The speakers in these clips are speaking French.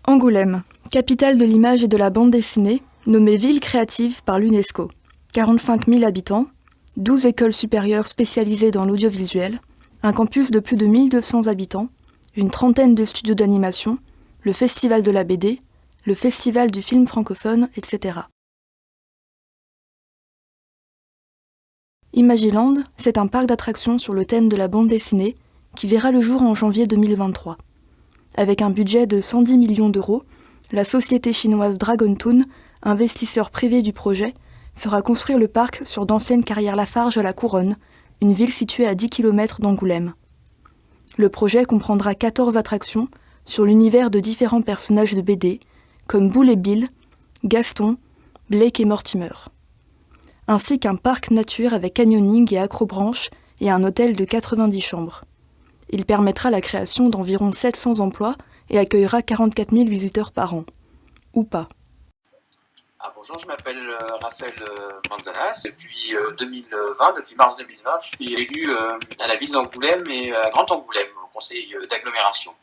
Angoulême, capitale de l'image et de la bande dessinée, nommée ville créative par l'UNESCO. 45 000 habitants, 12 écoles supérieures spécialisées dans l'audiovisuel, un campus de plus de 1200 habitants, une trentaine de studios d'animation, le festival de la BD, le festival du film francophone, etc. Imagiland, c'est un parc d'attractions sur le thème de la bande dessinée qui verra le jour en janvier 2023. Avec un budget de 110 millions d'euros, la société chinoise Dragontoon, investisseur privé du projet, fera construire le parc sur d'anciennes carrières Lafarge à la Couronne, une ville située à 10 km d'Angoulême. Le projet comprendra 14 attractions sur l'univers de différents personnages de BD, comme Boule et Bill, Gaston, Blake et Mortimer. Ainsi qu'un parc nature avec canyoning et acrobranche et un hôtel de 90 chambres. Il permettra la création d'environ 700 emplois et accueillera 44 000 visiteurs par an. Ou pas. Bonjour, je m'appelle Raphaël Manzanas. Depuis 2020, depuis mars 2020, je suis élu à la ville d'Angoulême et à Grand Angoulême, au conseil d'agglomération.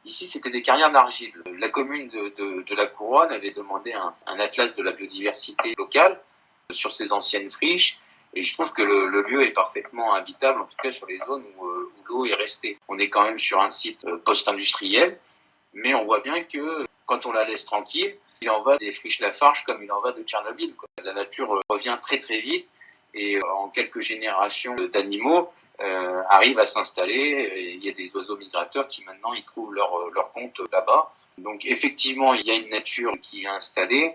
Ici, c'était des carrières d'argile. La commune de la Couronne avait demandé un atlas de la biodiversité locale sur ces anciennes friches. Et je trouve que le lieu est parfaitement habitable, en tout cas sur les zones où l'eau est restée. On est quand même sur un site post-industriel, mais on voit bien que quand on la laisse tranquille, il en va des friches Lafarge comme il en va de Tchernobyl. La nature revient très très vite et en quelques générations d'animaux arrivent à s'installer. Et il y a des oiseaux migrateurs qui maintenant ils trouvent leur compte là-bas. Donc effectivement, il y a une nature qui est installée.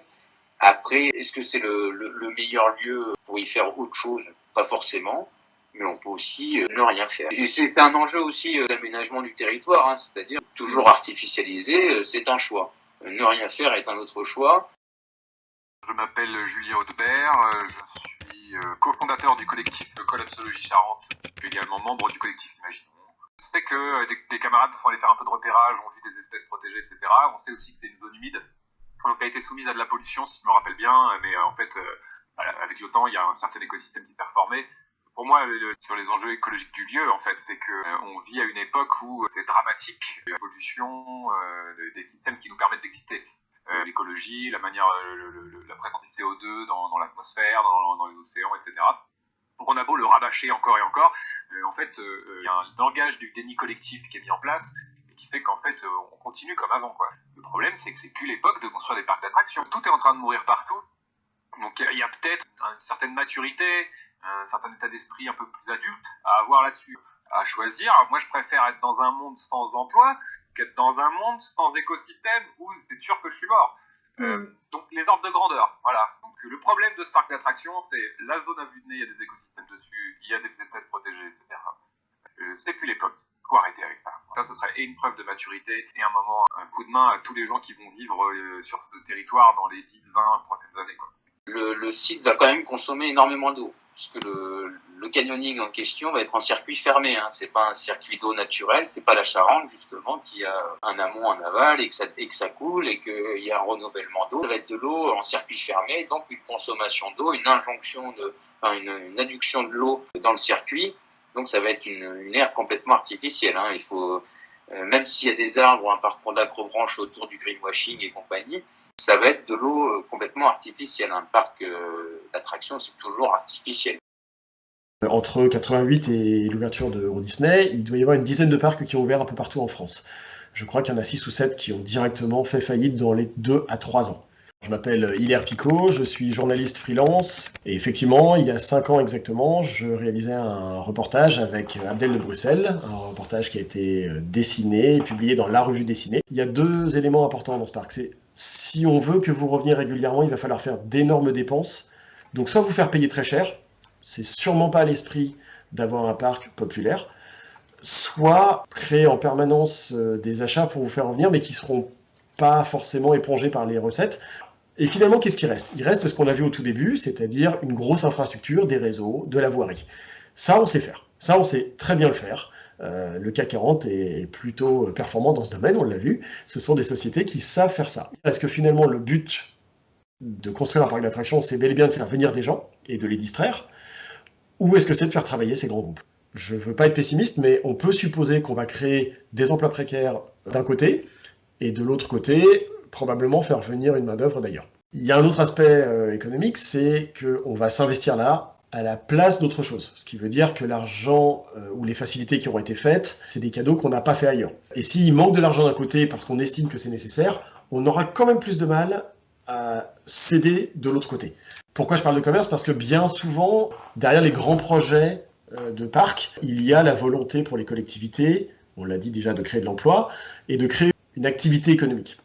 Après, est-ce que c'est le meilleur lieu pour y faire autre chose? Pas forcément, mais on peut aussi ne rien faire. Et c'est un enjeu aussi d'aménagement du territoire, c'est-à-dire toujours artificialiser, c'est un choix. Ne rien faire est un autre choix. Je m'appelle Julien Audebert, je suis cofondateur du collectif Collapsologie Charente, je suis également membre du collectif Imaginons. Je sais que des camarades sont allés faire un peu de repérage, ont vu des espèces protégées, etc. On sait aussi que c'est une zone humide, donc elle a été soumise à de la pollution, si je me rappelle bien, mais en fait, avec le temps, il y a un certain écosystème qui s'est reformé. Pour moi, sur les enjeux écologiques du lieu, en fait, c'est qu'on vit à une époque où c'est dramatique, la pollution des systèmes qui nous permettent d'exister. L'écologie, la manière, la présence du CO2 dans l'atmosphère, dans les océans, etc. Donc on a beau le rabâcher encore et encore, en fait, il y a un langage du déni collectif qui est mis en place et qui fait qu'en fait, on continue comme avant, quoi. Le problème, c'est que c'est plus l'époque de construire des parcs d'attractions. Tout est en train de mourir partout. Donc il y a peut-être une certaine maturité, un certain état d'esprit un peu plus adulte à avoir là-dessus, à choisir. Alors, moi, je préfère être dans un monde sans emploi qu'être dans un monde sans écosystème où c'est sûr que je suis mort. Donc les ordres de grandeur, voilà. Donc le problème de ce parc d'attractions, c'est la zone à vue de nez, il y a des écosystèmes dessus, il y a des espèces protégées, etc. C'est plus l'époque. Faut arrêter avec ça. Ça, ce serait une preuve de maturité et un moment, un coup de main à tous les gens qui vont vivre sur ce territoire dans les 10, 20 prochaines années, quoi. Le site va quand même consommer énormément d'eau, puisque le canyoning en question va être en circuit fermé. C'est pas un circuit d'eau naturel, c'est pas la Charente justement qui a un amont, un aval et que ça coule et qu'il y a un renouvellement d'eau. Ça va être de l'eau en circuit fermé, donc une consommation d'eau, une adduction de l'eau dans le circuit. Donc ça va être une aire complètement artificielle. Il faut, même s'il y a des arbres ou un parcours d'acrobranche autour du greenwashing et compagnie, ça va être de l'eau complètement artificielle. Un parc d'attractions, c'est toujours artificiel. Entre 88 et l'ouverture de Euro Disney, il doit y avoir une dizaine de parcs qui ont ouvert un peu partout en France. Je crois qu'il y en a 6 ou 7 qui ont directement fait faillite dans les 2 à 3 ans. Je m'appelle Hilaire Picot, je suis journaliste freelance, et effectivement, il y a 5 ans exactement, je réalisais un reportage avec Abdel de Bruxelles, un reportage qui a été dessiné et publié dans La Revue Dessinée. Il y a 2 éléments importants dans ce parc. C'est si on veut que vous reveniez régulièrement, il va falloir faire d'énormes dépenses. Donc soit vous faire payer très cher, c'est sûrement pas à l'esprit d'avoir un parc populaire, soit créer en permanence des achats pour vous faire revenir, mais qui seront pas forcément épongés par les recettes. Et finalement, qu'est-ce qui reste? Il reste ce qu'on a vu au tout début, c'est-à-dire une grosse infrastructure, des réseaux, de la voirie. Ça, on sait faire. Ça, on sait très bien le faire. Le CAC 40 est plutôt performant dans ce domaine, on l'a vu. Ce sont des sociétés qui savent faire ça. Est-ce que finalement, le but de construire un parc d'attractions, c'est bel et bien de faire venir des gens et de les distraire? Ou est-ce que c'est de faire travailler ces grands groupes? Je ne veux pas être pessimiste, mais on peut supposer qu'on va créer des emplois précaires d'un côté, et de l'autre côté, probablement faire venir une main-d'œuvre d'ailleurs. Il y a un autre aspect économique, c'est qu'on va s'investir là à la place d'autre chose. Ce qui veut dire que l'argent ou les facilités qui auront été faites, c'est des cadeaux qu'on n'a pas fait ailleurs. Et s'il manque de l'argent d'un côté parce qu'on estime que c'est nécessaire, on aura quand même plus de mal à céder de l'autre côté. Pourquoi je parle de commerce? Parce que bien souvent, derrière les grands projets de parcs, il y a la volonté pour les collectivités, on l'a dit déjà, de créer de l'emploi et de créer une activité économique.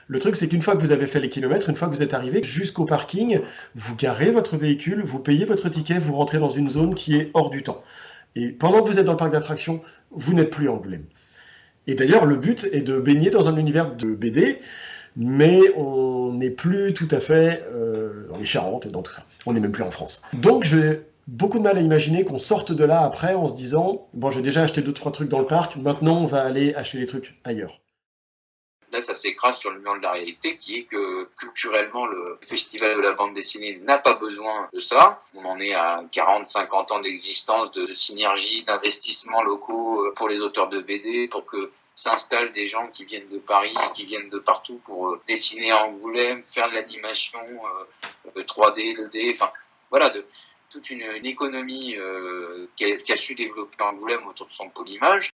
Le truc, c'est qu'une fois que vous avez fait les kilomètres, une fois que vous êtes arrivé jusqu'au parking, vous garez votre véhicule, vous payez votre ticket, vous rentrez dans une zone qui est hors du temps. Et pendant que vous êtes dans le parc d'attractions, vous n'êtes plus à Angoulême. Et d'ailleurs, le but est de baigner dans un univers de BD, mais on n'est plus tout à fait dans les Charentes et dans tout ça. On n'est même plus en France. Donc j'ai beaucoup de mal à imaginer qu'on sorte de là après en se disant « Bon, j'ai déjà acheté 2-3 trucs dans le parc, maintenant on va aller acheter les trucs ailleurs ». Là, ça s'écrase sur le mur de la réalité qui est que culturellement, le festival de la bande dessinée n'a pas besoin de ça. On en est à 40-50 ans d'existence, de synergie, d'investissements locaux pour les auteurs de BD, pour que s'installent des gens qui viennent de Paris, qui viennent de partout pour dessiner à Angoulême, faire de l'animation 3D, 2D, enfin voilà, toute une économie qui a su développer Angoulême autour de son pôle image.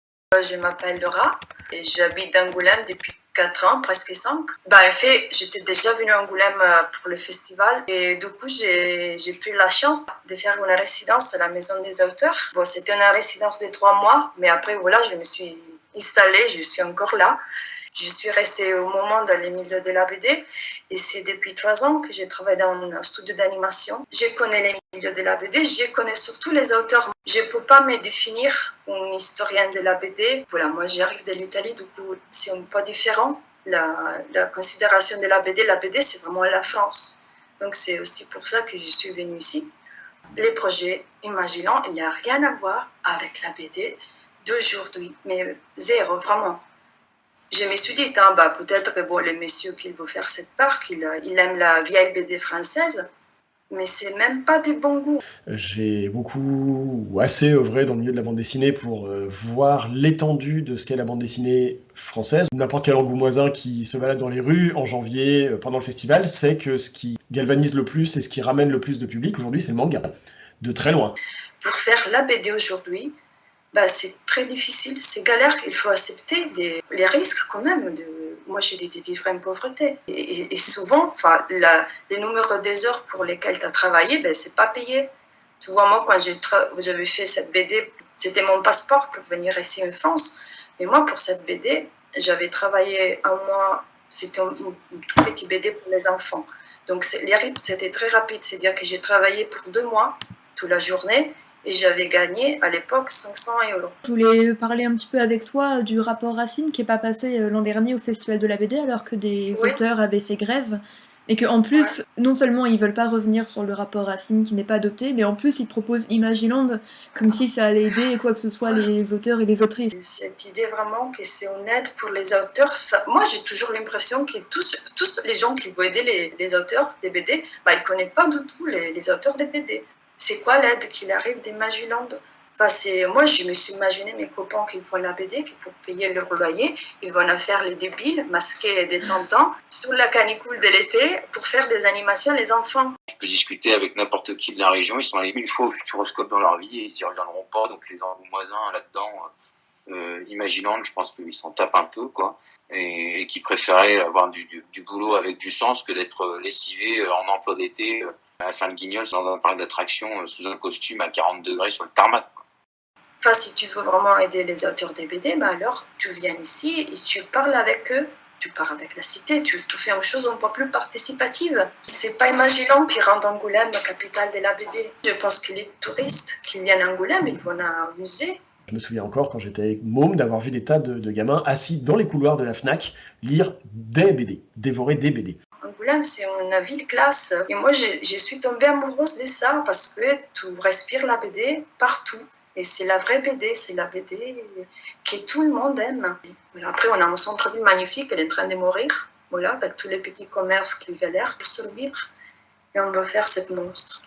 Je m'appelle Laura et j'habite à Angoulême depuis 4 ans, presque 5. En fait, j'étais déjà venue à Angoulême pour le festival et du coup, j'ai pris la chance de faire une résidence à la Maison des Auteurs. Bon, c'était une résidence de 3 mois, mais après, voilà, je me suis installée, je suis encore là. Je suis restée au moment dans les milieux de la BD et c'est depuis 3 ans que je travaille dans un studio d'animation. Je connais les milieux de la BD, je connais surtout les auteurs. Je ne peux pas me définir une historienne de la BD. Voilà, moi j'arrive de l'Italie, du coup c'est un peu différent. La considération de la BD c'est vraiment la France. Donc c'est aussi pour ça que je suis venue ici. Les projets imaginants, il n'y a rien à voir avec la BD d'aujourd'hui, mais zéro, vraiment. Je me suis dit, peut-être que les messieurs qui vont faire cette parc, ils aiment la vieille BD française, mais c'est même pas des bons goûts. J'ai beaucoup ou assez œuvré dans le milieu de la bande dessinée pour voir l'étendue de ce qu'est la bande dessinée française. N'importe quel angoumoisin qui se balade dans les rues en janvier pendant le festival sait que ce qui galvanise le plus et ce qui ramène le plus de public aujourd'hui, c'est le manga, de très loin. Pour faire la BD aujourd'hui, c'est très difficile, c'est galère, il faut accepter les risques quand même. Moi, j'ai dit de vivre en pauvreté. Et souvent, les numéros des heures pour lesquelles tu as travaillé, c'est pas payé. Tu vois, moi, quand j'avais fait cette BD, c'était mon passeport pour venir ici en France. Mais moi, pour cette BD, j'avais travaillé un mois, c'était un tout petit BD pour les enfants. Donc, les rythmes, c'était très rapide, c'est-à-dire que j'ai travaillé pour 2 mois, toute la journée, et j'avais gagné à l'époque 500 €. Je voulais parler un petit peu avec toi du rapport Racine qui n'est pas passé l'an dernier au Festival de la BD alors que des auteurs avaient fait grève. Et qu'en plus, non seulement ils veulent pas revenir sur le rapport Racine qui n'est pas adopté, mais en plus ils proposent Imagiland comme si ça allait aider quoi que ce soit les auteurs et les autrices. Cette idée vraiment que c'est une aide pour les auteurs, moi j'ai toujours l'impression que tous les gens qui vont aider les auteurs des BD, ils ne connaissent pas du tout les auteurs des BD. C'est quoi l'aide qu'il arrive d'Imagiland? Moi, je me suis imaginé mes copains qui font la BD, qui pour payer leur loyer, ils vont faire les débiles, masqués et des tentants, sous la canicule de l'été, pour faire des animations les enfants. Je peux discuter avec n'importe qui de la région, ils sont allés 1000 fois au Futuroscope dans leur vie et ils n'y reviendront pas, donc les angoumoisins là-dedans, Imagiland, je pense qu'ils s'en tapent un peu, quoi, et qui préféraient avoir du boulot avec du sens que d'être lessivés en emploi d'été, à la fin de guignol dans un parc d'attractions sous un costume à 40 degrés sur le tarmac. Si tu veux vraiment aider les auteurs des BD, alors tu viens ici et tu parles avec eux, tu parles avec la cité, tu fais une chose un peu plus participative. C'est pas Imagiland qui rend Angoulême la capitale de la BD. Je pense que les touristes qui viennent à Angoulême, ils vont à un musée. Je me souviens encore, quand j'étais môme, d'avoir vu des tas de gamins assis dans les couloirs de la FNAC lire des BD, dévorer des BD. Angoulême, c'est une ville classe. Et moi, je suis tombée amoureuse de ça parce que tu respires la BD partout. Et c'est la vraie BD, c'est la BD que tout le monde aime. Voilà. Après, on a un centre-ville magnifique, elle est en train de mourir, voilà, avec tous les petits commerces qui galèrent pour survivre. Et on va faire cette monstre.